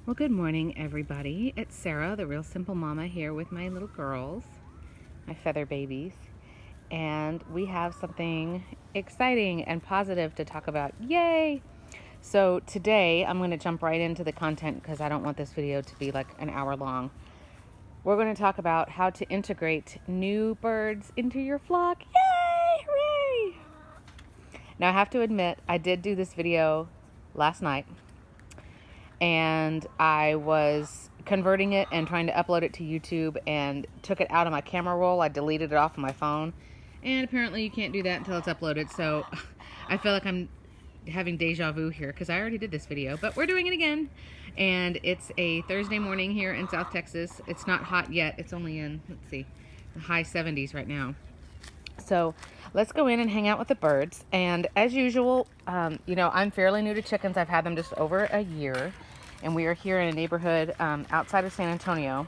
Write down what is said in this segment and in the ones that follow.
Well, good morning, everybody. It's Sarah, the Real Simple Mama, here with my little girls, my feather babies, and we have something exciting and positive to talk about. Yay! So today I'm going to jump right into the content because I don't want this video to be like an hour long. We're going to talk about how to integrate new birds into your flock. Yay! Hooray! Now I have to admit, I did do this video last night, and I was converting it and trying to upload it to YouTube and took it out of my camera roll. I deleted it off of my phone, and apparently you can't do that until it's uploaded. So I feel like I'm having deja vu here because I already did this video, but we're doing it again. And it's a Thursday morning here in South Texas. It's not hot yet. It's only in, let's see, the high 70s right now. So let's go in and hang out with the birds. And as usual, I'm fairly new to chickens. I've had them just over a year, and we are here in a neighborhood outside of San Antonio.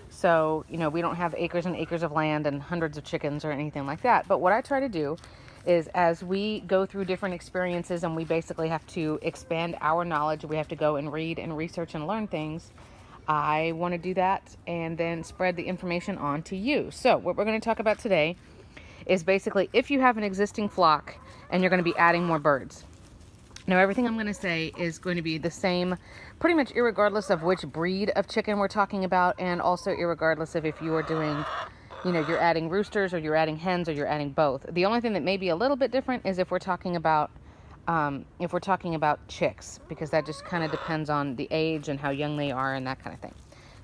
So, we don't have acres and acres of land and hundreds of chickens or anything like that. But what I try to do is, as we go through different experiences and we basically have to expand our knowledge, we have to go and read and research and learn things. I want to do that and then spread the information on to you. So what we're going to talk about today is basically if you have an existing flock and you're going to be adding more birds. Now, everything I'm going to say is going to be the same pretty much irregardless of which breed of chicken we're talking about, and also irregardless of if you are doing, you're adding roosters or you're adding hens or you're adding both. The only thing that may be a little bit different is if we're talking about chicks, because that just kind of depends on the age and how young they are and that kind of thing.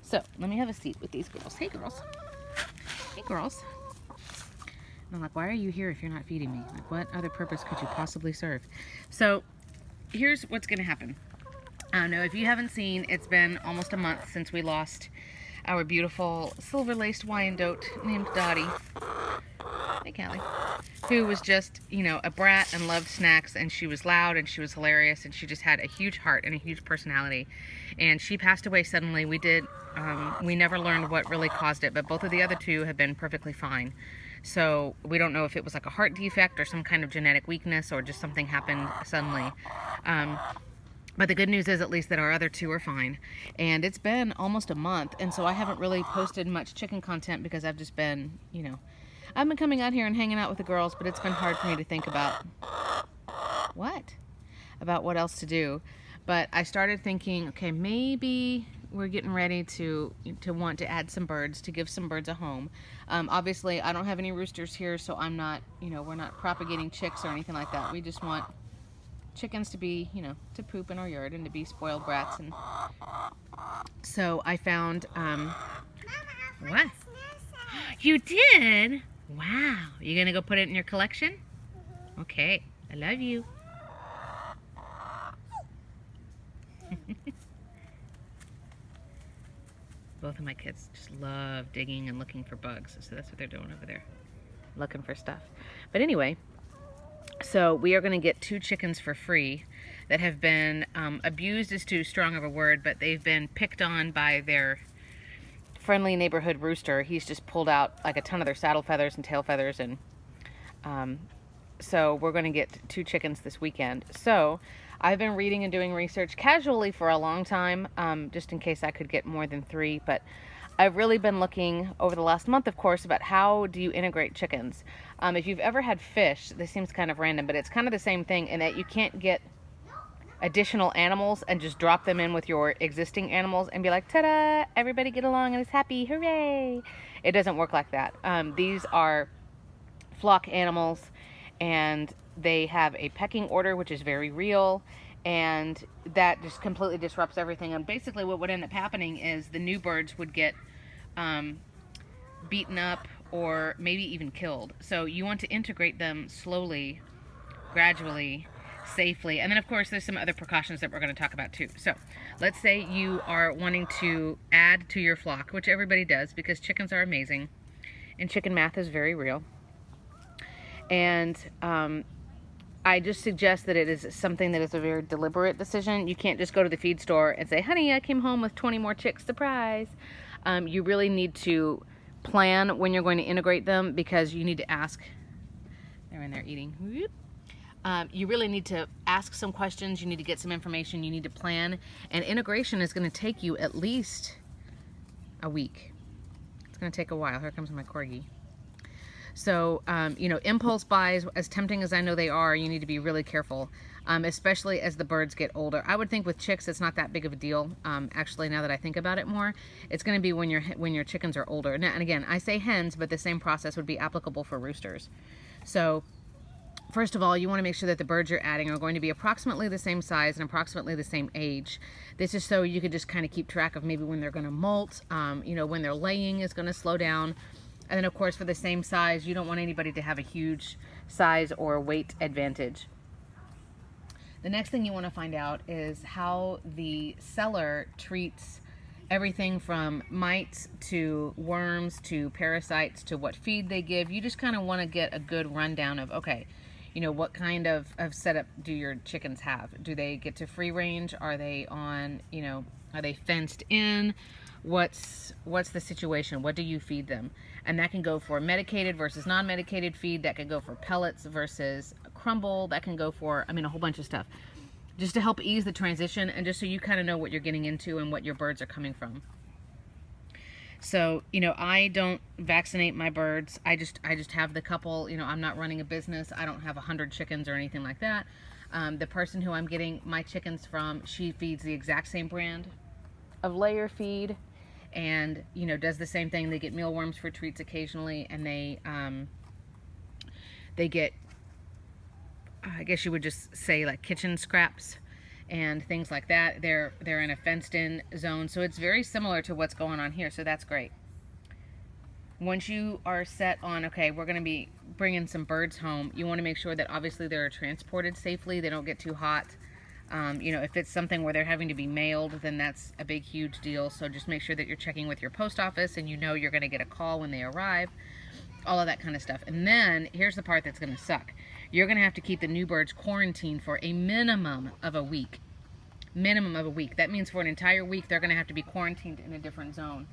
So let me have a seat with these girls. Hey, girls. Hey, girls. And I'm like, why are you here if you're not feeding me? Like, what other purpose could you possibly serve? So here's what's going to happen. Now, if you haven't seen, it's been almost a month since we lost our beautiful silver-laced Wyandotte named Dottie. Hey, Callie. Who was just, a brat and loved snacks, and she was loud and she was hilarious, and she just had a huge heart and a huge personality. And she passed away suddenly. We never learned what really caused it, but both of the other two have been perfectly fine. So we don't know if it was like a heart defect or some kind of genetic weakness or just something happened suddenly. But the good news is at least that our other two are fine. And it's been almost a month, and so I haven't really posted much chicken content because I've just been, I've been coming out here and hanging out with the girls, but it's been hard for me to think about what else to do. But I started thinking, okay, maybe we're getting ready to want to add some birds, to give some birds a home. Obviously, I don't have any roosters here, so I'm not, we're not propagating chicks or anything like that. We just want chickens to be, to poop in our yard and to be spoiled brats. And so I found, what? You did? Wow. You gonna go put it in your collection? Okay. I love you. Both of my kids just love digging and looking for bugs, so that's what they're doing over there, looking for stuff. But anyway, so we are going to get 2 chickens for free that have been abused is too strong of a word, but they've been picked on by their friendly neighborhood rooster. He's just pulled out like a ton of their saddle feathers and tail feathers, and so we're going to get 2 chickens this weekend. So I've been reading and doing research casually for a long time, just in case I could get more than 3, but I've really been looking over the last month, of course, about how do you integrate chickens. If you've ever had fish, this seems kind of random, but it's kind of the same thing in that you can't get additional animals and just drop them in with your existing animals and be like, ta-da, everybody get along and is happy, hooray. It doesn't work like that. These are flock animals, and they have a pecking order, which is very real, and that just completely disrupts everything. And basically what would end up happening is the new birds would get beaten up or maybe even killed. So you want to integrate them slowly, gradually, safely. And then of course there's some other precautions that we're going to talk about too. So let's say you are wanting to add to your flock, which everybody does because chickens are amazing and chicken math is very real. And I just suggest that it is something that is a very deliberate decision. You can't just go to the feed store and say, honey, I came home with 20 more chicks, surprise. You really need to plan when you're going to integrate them, because you need to ask. They're in there eating. You really need to ask some questions. You need to get some information. You need to plan. And integration is going to take you at least a week. It's going to take a while. Here comes my corgi. So, you know, impulse buys, as tempting as I know they are, you need to be really careful, especially as the birds get older. I would think with chicks, it's not that big of a deal. Actually, now that I think about it more, it's going to be when your chickens are older. Now, and again, I say hens, but the same process would be applicable for roosters. So, first of all, you want to make sure that the birds you're adding are going to be approximately the same size and approximately the same age. This is so you could just kind of keep track of maybe when they're going to molt, you know, when their laying is going to slow down. And then, of course, for the same size, you don't want anybody to have a huge size or weight advantage. The next thing you want to find out is how the seller treats everything from mites to worms to parasites to what feed they give. You just kind of want to get a good rundown of, okay, you know, what kind of setup do your chickens have? Do they get to free range? Are they on, you know, are they fenced in? What's the situation? What do you feed them? And that can go for medicated versus non-medicated feed. That can go for pellets versus crumble. That can go for, I mean, a whole bunch of stuff. Just to help ease the transition and just so you kind of know what you're getting into and what your birds are coming from. So, you know, I don't vaccinate my birds. I just have the couple, you know, I'm not running a business. I don't have 100 chickens or anything like that. The person who I'm getting my chickens from, she feeds the exact same brand of layer feed and, you know, does the same thing. They get mealworms for treats occasionally, and they get, I guess you would just say, like kitchen scraps and things like that. They're in a fenced-in zone, so it's very similar to what's going on here, so that's great. Once you are set on, okay, we're going to be bringing some birds home, you want to make sure that obviously they're transported safely, they don't get too hot. You know, if it's something where they're having to be mailed, then that's a big, huge deal. So just make sure that you're checking with your post office and you know you're going to get a call when they arrive, all of that kind of stuff. And then here's the part that's going to suck. You're going to have to keep the new birds quarantined for a minimum of a week. Minimum of a week. That means for an entire week, they're going to have to be quarantined in a different zone.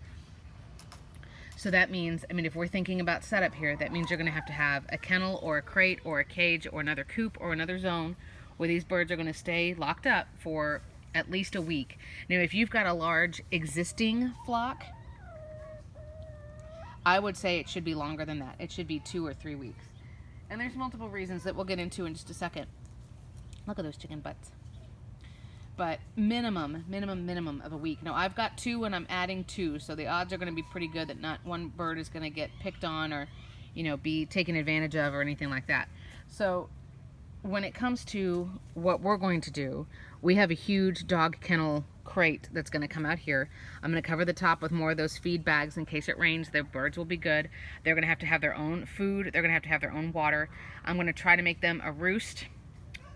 So that means, I mean, if we're thinking about setup here, that means you're going to have a kennel or a crate or a cage or another coop or another zone where these birds are going to stay locked up for at least a week. Now, if you've got a large existing flock, I would say it should be longer than that. It should be 2 or 3 weeks. And there's multiple reasons that we'll get into in just a second. Look at those chicken butts. But minimum of a week. Now, I've got 2 and I'm adding 2, so the odds are going to be pretty good that not one bird is going to get picked on or, you know, be taken advantage of or anything like that. So when it comes to what we're going to do, we have a huge dog kennel crate that's going to come out here. I'm going to cover the top with more of those feed bags in case it rains. Their birds will be good. They're going to have their own food. They're going to have their own water. I'm going to try to make them a roost.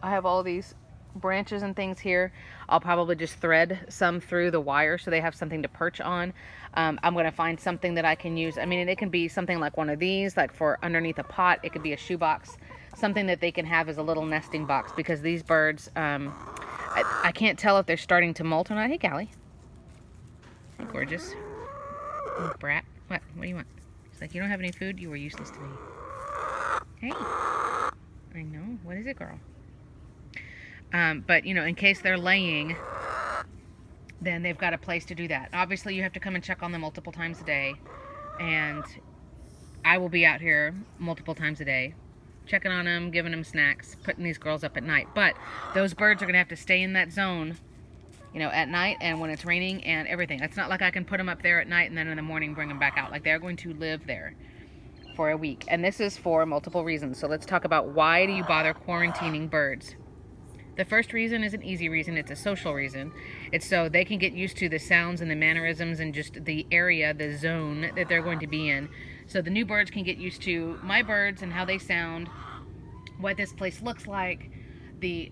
I have all these branches and things here. I'll probably just thread some through the wire so they have something to perch on. I'm going to find something that I can use. I mean, it can be something like one of these, like for underneath a pot. It could be a shoebox, something that they can have as a little nesting box, because these birds, I can't tell if they're starting to molt or not. Hey, Callie. Hey, gorgeous. Oh, brat. What do you want? It's like, you don't have any food? You were useless to me. Hey. I know. What is it, girl? But, you know, in case they're laying, then they've got a place to do that. Obviously, you have to come and check on them multiple times a day. And I will be out here multiple times a day, checking on them, giving them snacks, putting these girls up at night. But those birds are going to have to stay in that zone, you know, at night and when it's raining and everything. It's not like I can put them up there at night and then in the morning bring them back out. Like, they're going to live there for a week. And this is for multiple reasons. So let's talk about, why do you bother quarantining birds? The first reason is an easy reason. It's a social reason. It's so they can get used to the sounds and the mannerisms and just the area, the zone that they're going to be in. So the new birds can get used to my birds and how they sound, what this place looks like, the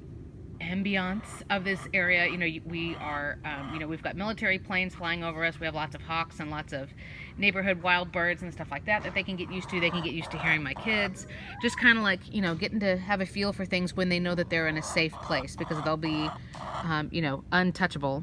ambiance of this area. You know, we are, you know, we've got military planes flying over us. We have lots of hawks and lots of neighborhood wild birds and stuff like that that they can get used to. They can get used to hearing my kids. Just kind of like, you know, getting to have a feel for things when they know that they're in a safe place, because they'll be, you know, untouchable.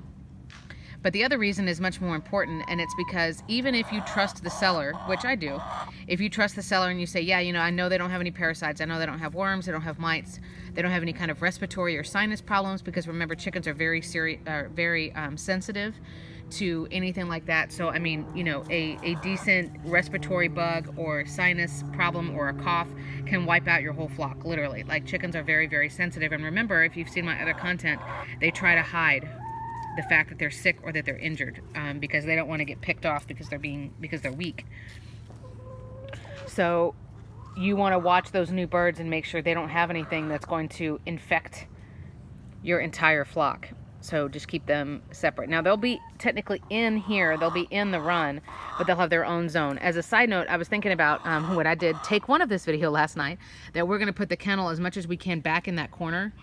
But the other reason is much more important, and it's because even if you trust the seller, which I do, if you trust the seller and you say, yeah, you know, I know they don't have any parasites, I know they don't have worms, they don't have mites, they don't have any kind of respiratory or sinus problems, because remember, chickens are very sensitive to anything like that. So I mean, you know, a decent respiratory bug or sinus problem or a cough can wipe out your whole flock, literally. Like, chickens are very sensitive. And remember, if you've seen my other content, they try to hide the fact that they're sick or that they're injured, because they don't want to get picked off because they're weak. So you want to watch those new birds and make sure they don't have anything that's going to infect your entire flock. So just keep them separate. Now, they'll be technically in here, they'll be in the run, but they'll have their own zone. As a side note, I was thinking about what I did take one of this video last night, that we're going to put the kennel as much as we can back in that corner,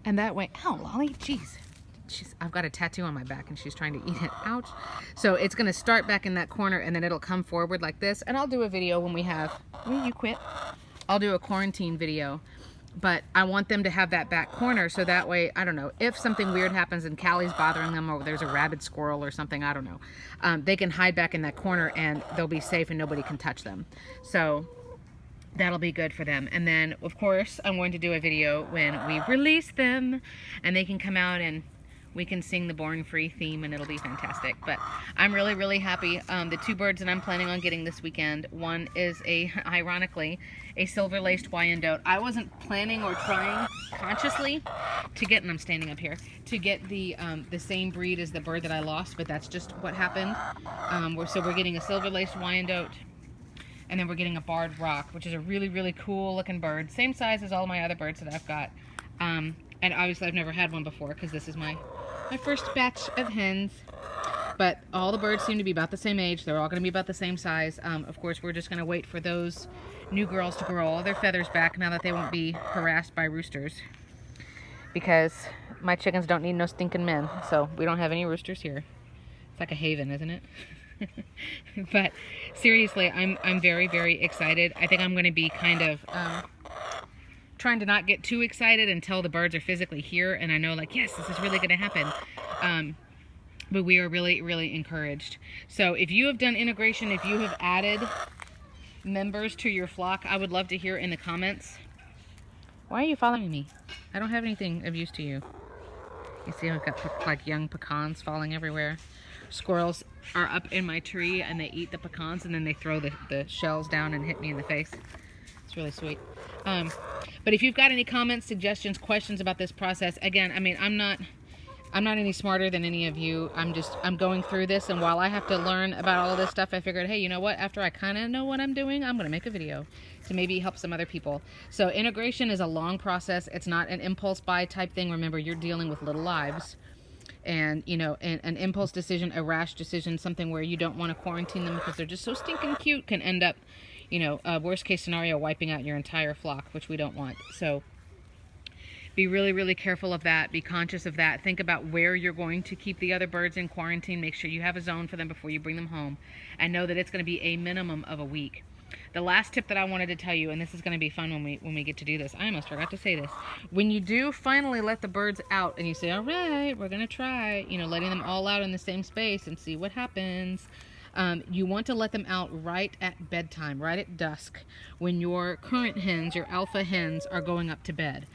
and that way, ow, Lolly, jeez. I've got a tattoo on my back and she's trying to eat it. Ouch. So it's going to start back in that corner, and then it'll come forward like this. And I'll do a video when we have, will you quit? I'll do a quarantine video. But I want them to have that back corner, so that way, I don't know, if something weird happens and Callie's bothering them, or there's a rabid squirrel or something, I don't know, they can hide back in that corner and they'll be safe and nobody can touch them. So that'll be good for them. And then, of course, I'm going to do a video when we release them and they can come out and we can sing the Born Free theme, and it'll be fantastic. But I'm really happy. The two birds that I'm planning on getting this weekend, one is ironically, a silver-laced Wyandotte. I wasn't planning or trying consciously to get, and I'm standing up here, to get the same breed as the bird that I lost, but that's just what happened. So we're getting a silver-laced Wyandotte, and then we're getting a barred rock, which is a really cool looking bird. Same size as all my other birds that I've got. And obviously I've never had one before, because this is my first batch of hens. But all the birds seem to be about the same age. They're all going to be about the same size. Of course, we're just going to wait for those new girls to grow all their feathers back, now that they won't be harassed by roosters. Because my chickens don't need no stinking men, so we don't have any roosters here. It's like a haven, isn't it? But seriously, I'm very excited. I think I'm going to be kind of trying to not get too excited until the birds are physically here and I know, like, yes, this is really going to happen. But we are really encouraged. So if you have done integration, if you have added members to your flock, I would love to hear in the comments. Why are you following me? I don't have anything of use to you. You see, I've got like young pecans falling everywhere. Squirrels are up in my tree and they eat the pecans and then they throw the shells down and hit me in the face. It's really sweet. But if you've got any comments, suggestions, questions about this process, again, I mean, I'm not any smarter than any of you. I'm going through this, and while I have to learn about all of this stuff, I figured, hey, you know what? After I kind of know what I'm doing, I'm going to make a video to maybe help some other people. So integration is a long process. It's not an impulse buy type thing. Remember, you're dealing with little lives. And, you know, an impulse decision, a rash decision, something where you don't want to quarantine them because they're just so stinking cute, can end up, you know, worst case scenario, wiping out your entire flock, which we don't want. So be really careful of that. Be conscious of that. Think about where you're going to keep the other birds in quarantine. Make sure you have a zone for them before you bring them home. And know that it's going to be a minimum of a week. The last tip that I wanted to tell you, and this is going to be fun when we get to do this. I almost forgot to say this. When you do finally let the birds out and you say, all right, we're going to try, you know, letting them all out in the same space and see what happens. You want to let them out right at bedtime, right at dusk, when your current hens, your alpha hens, are going up to bed.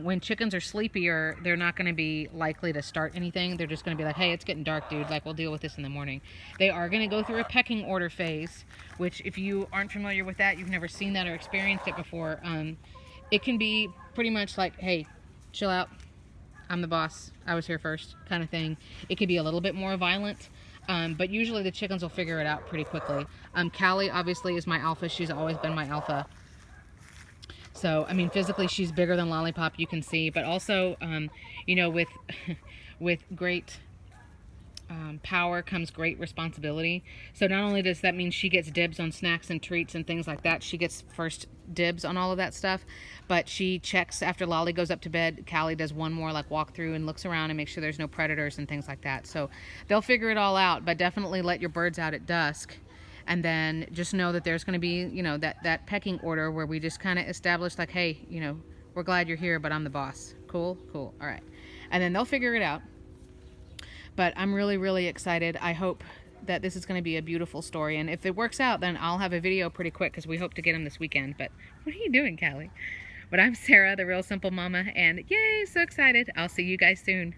When chickens are sleepier, they're not going to be likely to start anything. They're just going to be like, hey, it's getting dark, dude. Like, we'll deal with this in the morning. They are going to go through a pecking order phase, which if you aren't familiar with that, you've never seen that or experienced it before, it can be pretty much like, hey, chill out. I'm the boss. I was here first kind of thing. It could be a little bit more violent. But usually the chickens will figure it out pretty quickly. Callie obviously is my alpha. She's always been my alpha. So, I mean, physically she's bigger than Lollipop, you can see, but also, you know, with great power comes great responsibility. So not only does that mean she gets dibs on snacks and treats and things like that, she gets first dibs on all of that stuff, but she checks after Lolly goes up to bed. Callie does one more like walk through and looks around and makes sure there's no predators and things like that. So they'll figure it all out, but definitely let your birds out at dusk. And then just know that there's going to be, you know, that pecking order where we just kind of establish like, hey, you know, we're glad you're here, but I'm the boss. Cool. All right. And then they'll figure it out. But I'm really, really excited. I hope that this is going to be a beautiful story. And if it works out, then I'll have a video pretty quick because we hope to get him this weekend. But what are you doing, Callie? But I'm Sarah, the Real Simple Mama, and yay, so excited. I'll see you guys soon.